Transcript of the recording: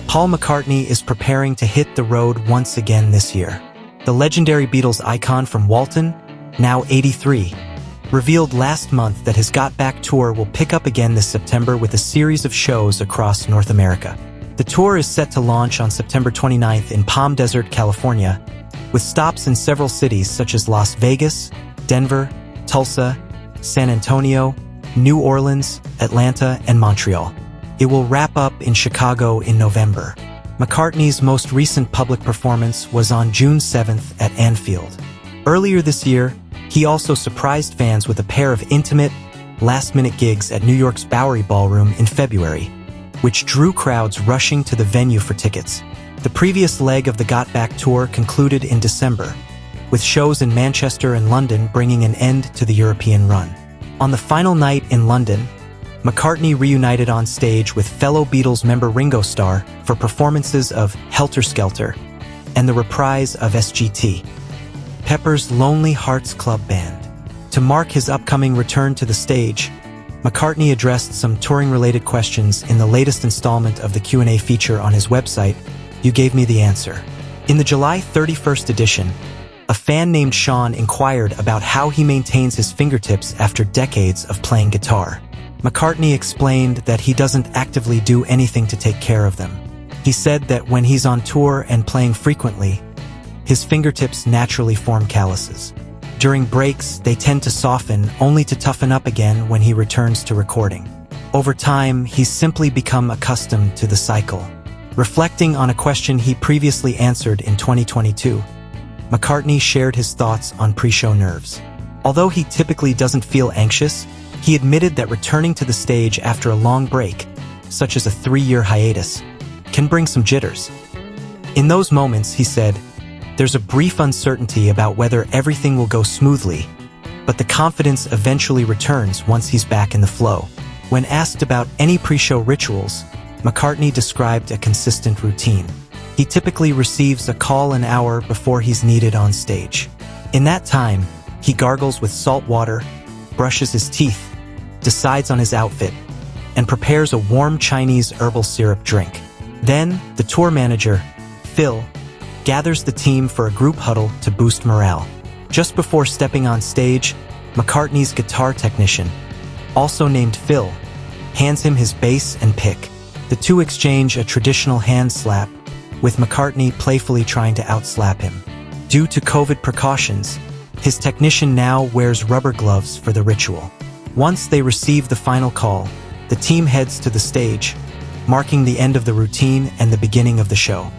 Paul McCartney is preparing to hit the road once again this year. The legendary Beatles icon from Walton, now 83, revealed last month that his Got Back tour will pick up again this September with a series of shows across North America. The tour is set to launch on September 29th in Palm Desert, California, with stops in several cities such as Las Vegas, Denver, Tulsa, San Antonio, New Orleans, Atlanta, and Montreal. It will wrap up in Chicago in November. McCartney's most recent public performance was on June 7th at Anfield. Earlier this year, he also surprised fans with a pair of intimate, last-minute gigs at New York's Bowery Ballroom in February, which drew crowds rushing to the venue for tickets. The previous leg of the Got Back tour concluded in December, with shows in Manchester and London bringing an end to the European run. On the final night in London, McCartney reunited on stage with fellow Beatles member Ringo Starr for performances of Helter Skelter and the reprise of Sgt. Pepper's Lonely Hearts Club Band. To mark his upcoming return to the stage, McCartney addressed some touring-related questions in the latest installment of the Q&A feature on his website, You Gave Me the Answer. In the July 31st edition, a fan named Sean inquired about how he maintains his fingertips after decades of playing guitar. McCartney explained that he doesn't actively do anything to take care of them. He said that when he's on tour and playing frequently, his fingertips naturally form calluses. During breaks, they tend to soften, only to toughen up again when he returns to recording. Over time, he's simply become accustomed to the cycle. Reflecting on a question he previously answered in 2022, McCartney shared his thoughts on pre-show nerves. Although he typically doesn't feel anxious, he admitted that returning to the stage after a long break, such as a 3-year hiatus, can bring some jitters. In those moments, he said, there's a brief uncertainty about whether everything will go smoothly, but the confidence eventually returns once he's back in the flow. When asked about any pre-show rituals, McCartney described a consistent routine. He typically receives a call an hour before he's needed on stage. In that time, he gargles with salt water, brushes his teeth, decides on his outfit, and prepares a warm Chinese herbal syrup drink. Then, the tour manager, Phil, gathers the team for a group huddle to boost morale. Just before stepping on stage, McCartney's guitar technician, also named Phil, hands him his bass and pick. The two exchange a traditional hand slap, with McCartney playfully trying to outslap him. Due to COVID precautions, his technician now wears rubber gloves for the ritual. Once they receive the final call, the team heads to the stage, marking the end of the routine and the beginning of the show.